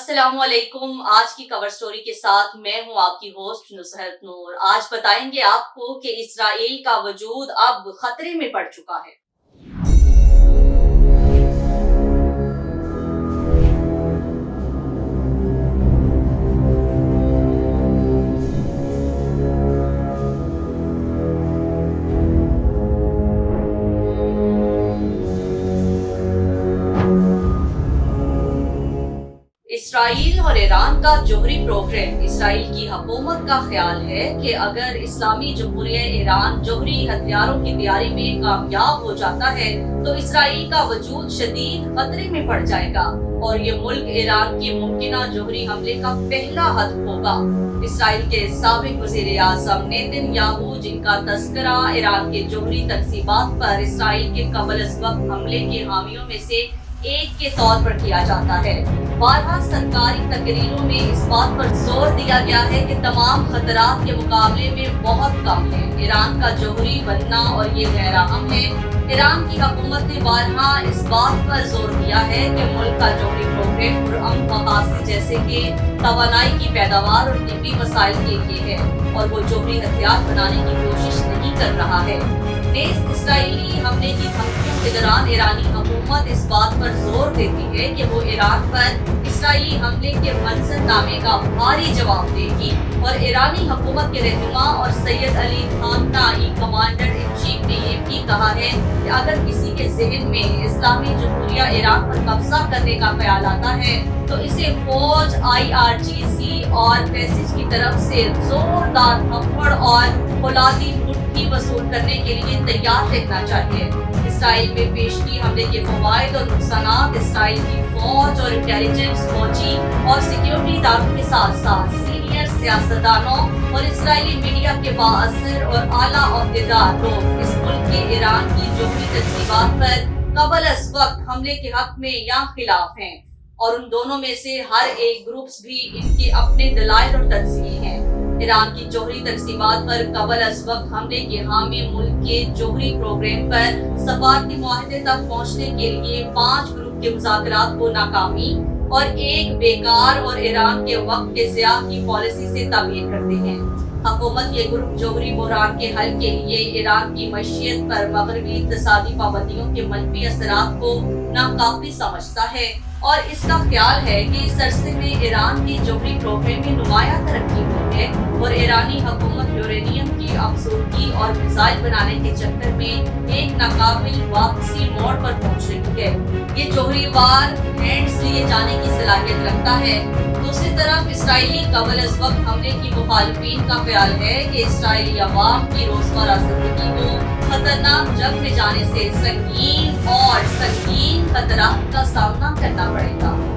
अस्सलाम वालेकुम। आज की कवर स्टोरी के साथ मैं हूं आपकी होस्ट नुसरत नूर। आज बताएंगे आपको कि इस्राएल का वजूद अब खतरे में पड़ चुका है। इसराइल और ईरान का जोहरी प्रोग्राम। इसराइल की हुकूमत का ख्याल है कि अगर इस्लामी जमहूरिया ईरान जोहरी हथियारों की तैयारी में कामयाब हो जाता है तो इसराइल का वजूद शदीद खतरे में पड़ जाएगा और ये मुल्क ईरान के मुमकिना जोहरी हमले का पहला हदफ होगा। इसराइल के साबिक वज़ीर आज़म नेतन्याहू, जिनका तस्करा ईरान के जोहरी तकसीबात पर इसराइल के कबल-अज़-वक़्त हमले के हामियों में से एक के तौर पर किया जाता है। बारहा सरकारी तकरीरों में इस बात पर जोर दिया गया है कि तमाम खतरात के मुकाबले में बहुत कम है। ईरान का जोहरी बनना और ये गैर अहम है। ईरान की हुकूमत ने बारहा इस बात पर जोर दिया है कि मुल्क का जोहरी प्रोग्राम पुरअमन मकासद जैसे कि तवानाई की पैदावार और तिब्बी मसाइल के लिए है और वो जोहरी हथियार बनाने की कोशिश नहीं कर रहा है। नेज़ इसराइली हमले की धमकियों के दौरान ईरानी हुकूमत इस बात पर जोर देती है कि वो ईरान पर इसराइली हमले के मंजरनामे का भारी जवाब देगी और ईरानी हुकूमत के रहनुमा और Syed Ali Khamenei, commander in chief, ने ये भी कहा है कि अगर किसी के ज़हन में इस्लामी जमहूरिया ईरान पर कब्जा करने का ख्याल आता है तो इसे फौज, IRGC और पैसेज की तरफ से जोरदार थप्पड़ और फौलादी मुट्ठी वसूल करने के लिए तैयार रहना चाहिए। इसराइल में पेशगी हमले के फवाइद और नुकसानात इसराइल की फौज और इंटेलिजेंस, फौजी और सिक्योरिटी इदारों के साथ साथ सीनियर सियासतदानों और इसराइली मीडिया के बाअसर और आला ओहदेदार लोग इस मुल्क के ईरान की जोहरी तकसीबात पर कबल-अज़-वक़्त हमले के हक में या खिलाफ हैं और उन दोनों में से हर एक ग्रुप्स भी इनके अपने दलाइल और तज्ज़िये हैं। ईरान की जोहरी तकसीबात पर कबल-अज़-वक़्त हमले के हामी मुल्क के जोहरी प्रोग्राम पर सफारती मुआहदे तक पहुँचने के लिए 5 ग्रुप के मुज़ाकरात को नाकामी और एक बेकार और ईरान के वक्त के ज़िया की पॉलिसी से ताबीर करते हैं। हुकूमत ये ग्रुप जोहरी बहरान के हल के लिए ईरान की मईशत पर मगरबी इक़्तिसादी पाबंदियों के मनफी असरात को नाकाफी समझता है और इसका ख्याल है कि इस अरसे में ईरान के जोहरी प्रोग्राम में नुमाया तरक्की हुई है और ईरानी हुकूमत यूरेनियम की अफसुर्दगी और मिसाइल बनाने के चक्कर में एक नाकाबिल वापसी मोड़ पर पहुंच रही है। ये जोहरी वार हैंड्स लिए जाने की सलाहियत रखता है। दूसरी तरफ इसराइली कबल-अज़-वक़्त हमले की मुखालिफिन का ख्याल है कि इसराइली अवाम की रोजमर्रा जिंदगी को खतरनाक जंग में जाने से संगीन खतरात का सामना करना पड़ेगा।